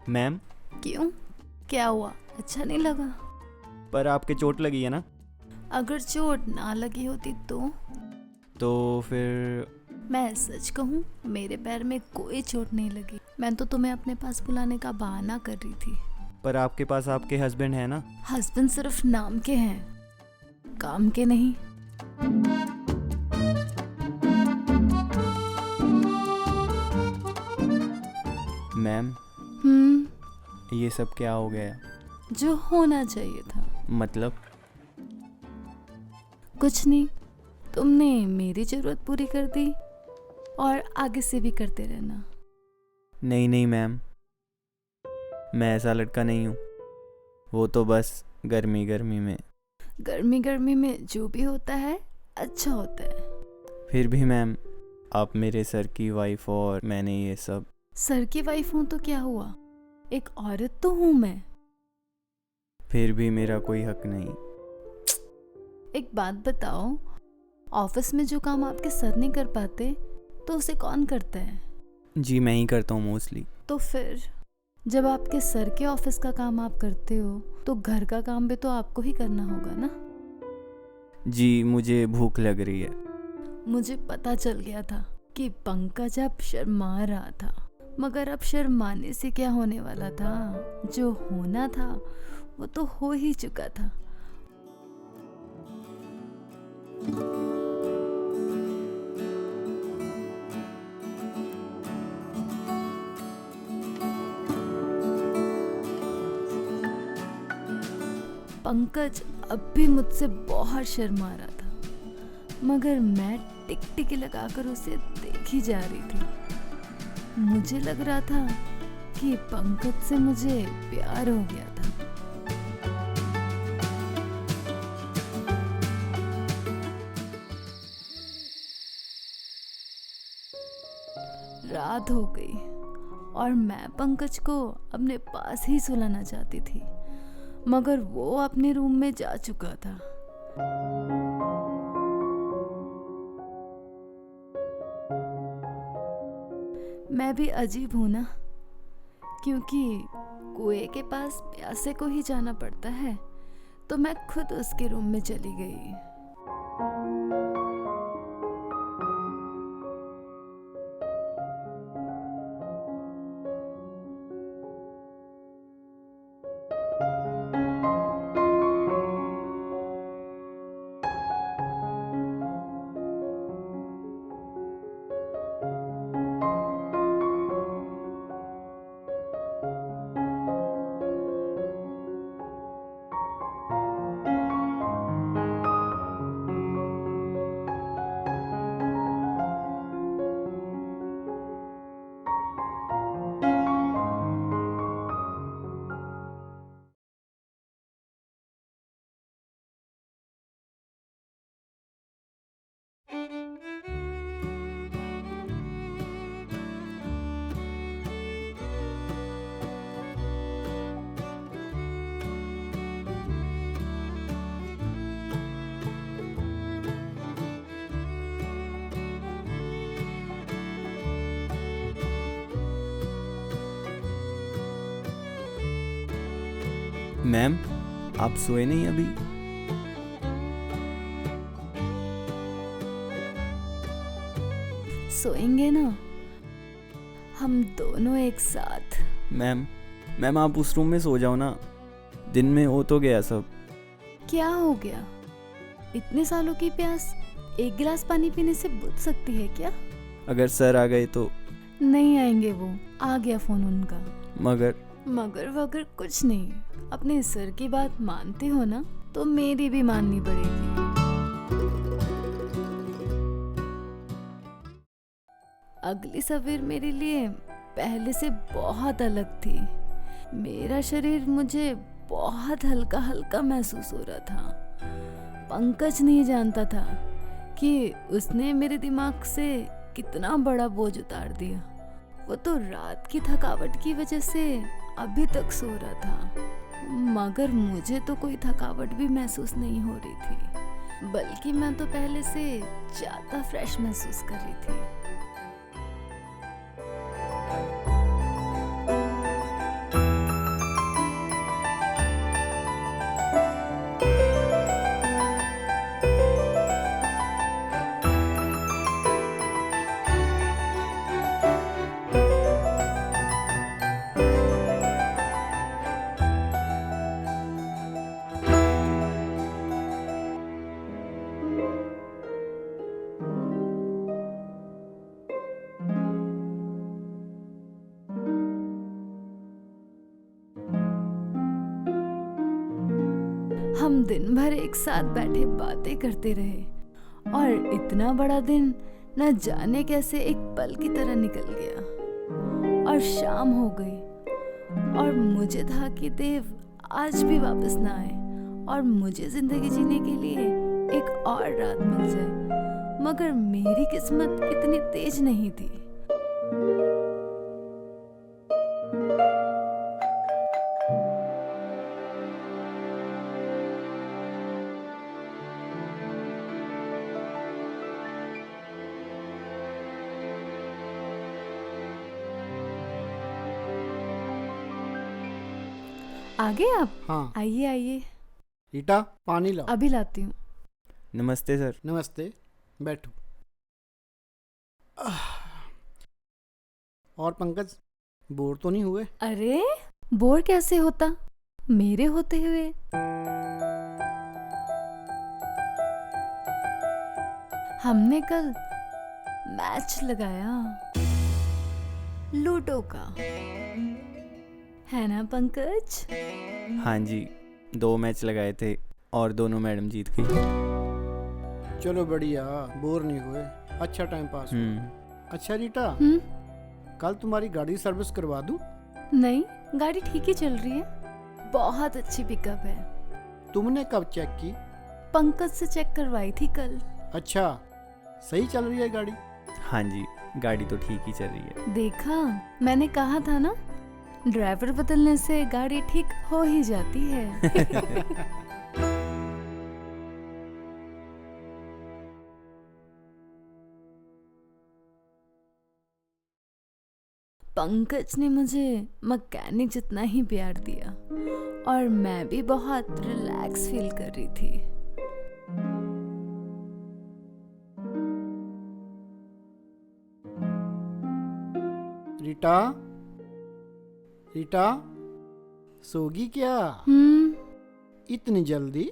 Ma'am, क्यों? क्या हुआ? अच्छा नहीं लगा? पर आपके चोट लगी है ना? अगर चोट ना लगी होती तो फिर मैं सच कहूँ, मेरे पैर में कोई चोट नहीं लगी। मैं तो तुम्हें अपने पास बुलाने का बहाना कर रही थी। पर आपके पास आपके हस्बैंड है ना? हस्बैंड सिर्फ नाम के हैं, काम के नहीं। मैम, ये सब क्या हो गया? जो होना चाहिए था। मतलब? कुछ नहीं, तुमने मेरी जरूरत पूरी कर दी और आगे से भी करते रहना। नहीं नहीं मैम, मैं ऐसा लड़का नहीं हूँ। वो तो बस गर्मी गर्मी में। गर्मी में जो भी होता है अच्छा होता है। फिर भी मैम, आप मेरे सर की वाइफ और मैंने ये सब। सर की वाइफ हूँ तो क्या हुआ? एक औरत तो हूँ मैं। फिर भी मेरा कोई हक नहीं। एक बात बताओ, ऑफिस में जो काम आपके सर नहीं कर पाते तो उसे कौन करता है? जी, मैं ही करता हूँ मोस्टली। तो फिर जब आपके सर के ऑफिस का काम आप करते हो तो घर का काम भी तो आपको ही करना होगा ना? जी, मुझे भूख लग रही है। मुझे पता चल गया था कि पंकज अब शर्मा रहा था, मगर अब शर्माने से क्या होने वाला था? जो होना था वो तो हो ही चुका था। पंकज अब भी मुझसे बहुत शर्मा रहा था, मगर मैं टिकटिकी लगाकर उसे देखी जा रही थी। मुझे लग रहा था कि पंकज से मुझे प्यार हो गया था। रात हो गई और मैं पंकज को अपने पास ही सुलाना चाहती थी, मगर वो अपने रूम में जा चुका था। मैं भी अजीब हूं ना, क्योंकि कुएं के पास प्यासे को ही जाना पड़ता है, तो मैं खुद उसके रूम में चली गई। मैम, आप सोए नहीं अभी? सोएंगे ना हम दोनों एक साथ। मैम आप उस रूम में सो जाओ ना। दिन में हो तो गया सब। क्या हो गया? इतने सालों की प्यास एक गिलास पानी पीने से बुझ सकती है क्या? अगर सर आ गए तो? नहीं आएंगे, वो आ गया फोन उनका। मगर वगर कुछ नहीं। अपने सर की बात मानते हो ना, तो मेरी भी माननी पड़ेगी। अगली सवेर मेरे लिए पहले से बहुत अलग थी। मेरा शरीर मुझे बहुत हल्का हल्का महसूस हो रहा था। पंकज नहीं जानता था कि उसने मेरे दिमाग से कितना बड़ा बोझ उतार दिया। वो तो रात की थकावट की वजह से अभी तक सो रहा था, मगर मुझे तो कोई थकावट भी महसूस नहीं हो रही थी, बल्कि मैं तो पहले से ज्यादा फ्रेश महसूस कर रही थी। हम दिन भर एक साथ बैठे बातें करते रहे और इतना बड़ा दिन न जाने कैसे एक पल की तरह निकल गया और शाम हो गई और मुझे था कि देव आज भी वापस ना आए और मुझे जिंदगी जीने के लिए एक और रात मिल जाए, मगर मेरी किस्मत इतनी तेज नहीं थी। आ गए आप? हाँ आइए आइए, रीटा, पानी लाओ। अभी लाती हूँ। नमस्ते सर। नमस्ते, बैठो। और पंकज, बोर तो नहीं हुए? अरे बोर कैसे होता मेरे होते हुए। हमने कल मैच लगाया लूडो का, है ना पंकज? हाँ जी, 2 मैच लगाए थे और दोनों मैडम जीत गई। चलो बढ़िया, बोर नहीं हुए, अच्छा टाइम पास हुआ। अच्छा रीटा, कल तुम्हारी गाड़ी सर्विस करवा दूं? नहीं, गाड़ी ठीक ही चल रही है, बहुत अच्छी पिकअप है। तुमने कब चेक की? पंकज से चेक करवाई थी कल। अच्छा, सही चल रही है गाड़ी? हाँ जी, गाड़ी तो ठीक ही चल रही है। देखा, मैंने कहा था ना, ड्राइवर बदलने से गाड़ी ठीक हो ही जाती है। पंकज ने मुझे मैकेनिक जितना ही प्यार दिया और मैं भी बहुत रिलैक्स फील कर रही थी। रीटा, रीटा, सोगी क्या? इतनी जल्दी?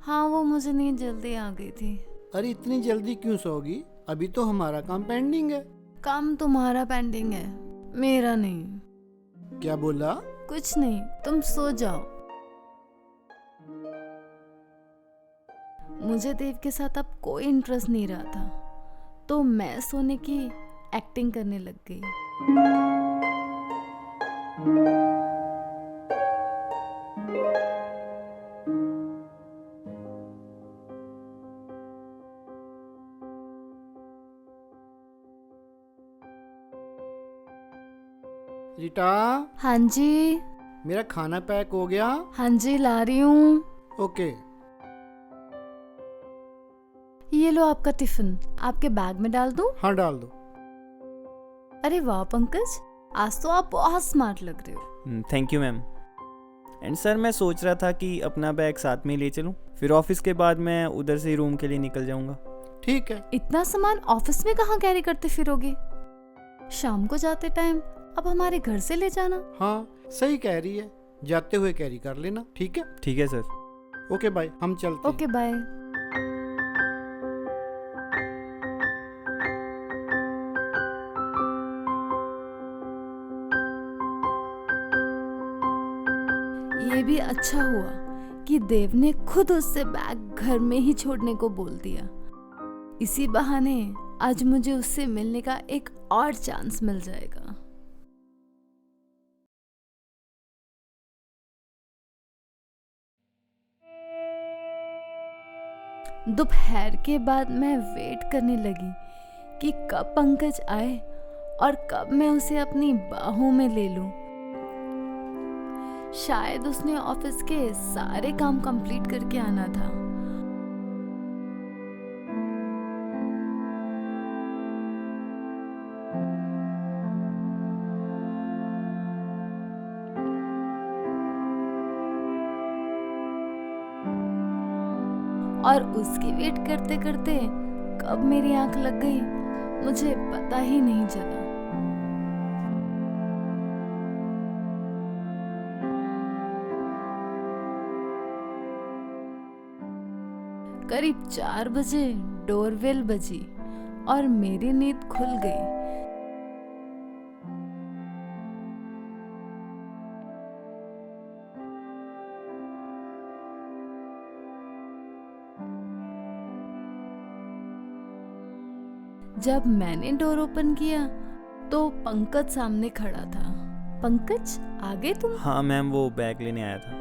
हाँ, वो मुझे नींद जल्दी आ गई थी। अरे इतनी जल्दी क्यों सोगी? अभी तो हमारा काम पेंडिंग है। काम तुम्हारा पेंडिंग है, मेरा नहीं। क्या बोला? कुछ नहीं, तुम सो जाओ। मुझे देव के साथ अब कोई इंटरेस्ट नहीं रहा था, तो मैं सोने की एक्टिंग करने लग गई। रीटा, हाँ जी। मेरा खाना पैक हो गया? हाँ जी, ला रही हूँ। ओके। ये लो आपका टिफिन, आपके बैग में डाल दूँ? हाँ, डाल दो। अरे वाह पंकज, आज तो आप बहुत स्मार्ट लग रहे हो। Thank you ma'am. And sir, मैं सोच रहा था कि अपना बैग साथ में ले चलूं, फिर ऑफिस के बाद मैं उधर से रूम के लिए निकल जाऊंगा। ठीक है। इतना सामान ऑफिस में कहाँ कैरी करते फिरोगे? शाम को जाते टाइम अब हमारे घर से ले जाना। हाँ, सही कह रही है, जाते हुए कैरी कर लेना। ठीक है? ठीक है सर। ओके बाय, हम चलते हैं। Okay bye. ये भी अच्छा हुआ कि देव ने खुद उससे बैग घर में ही छोड़ने को बोल दिया। इसी बहाने आज मुझे उससे मिलने का एक और चांस मिल जाएगा। दोपहर के बाद मैं वेट करने लगी कि कब पंकज आए और कब मैं उसे अपनी बाहों में ले लूं। शायद उसने ऑफिस के सारे काम कंप्लीट करके आना था। और उसकी वेट करते करते कब मेरी आंख लग गई मुझे पता ही नहीं चला। करीब 4 बजे डोरबेल बजी और मेरी नींद खुल गई। जब मैंने डोर ओपन किया तो पंकज सामने खड़ा था। पंकज, आ गए तुम? हाँ मैम, वो बैग लेने आया था।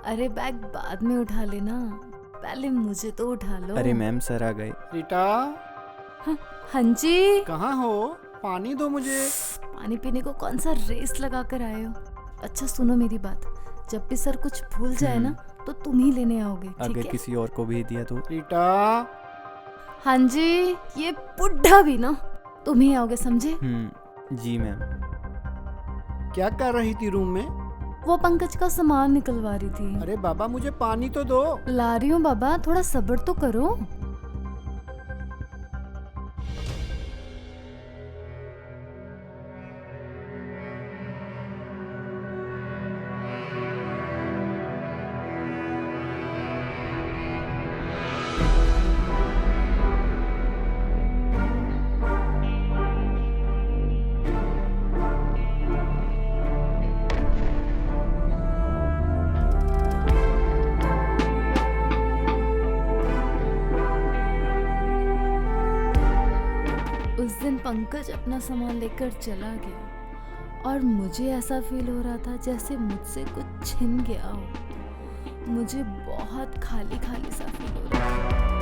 अरे बैग बाद में उठा लेना, पहले मुझे तो उठा लो। अरे मैम, सर आ गए। रीटा, हाँ जी। कहाँ हो? पानी दो मुझे। पानी पीने को कौन सा रेस लगा कर आए हो? अच्छा सुनो मेरी बात, जब भी सर कुछ भूल जाए ना तो तुम ही लेने आओगे, ठीक अगर है? किसी और को भेज दिया तो? रीटा, हाँ जी, ये बुढ़ा भी ना तुम ही आओगे, समझे? जी मैम। क्या कर रही थी रूम में? वो पंकज का सामान निकलवा रही थी। अरे बाबा, मुझे पानी तो दो। ला रही हूँ बाबा, थोड़ा सब्र तो करो। उस दिन पंकज अपना सामान लेकर चला गया और मुझे ऐसा फील हो रहा था जैसे मुझसे कुछ छिन गया हो। मुझे बहुत खाली खाली सा फील हो रहा था।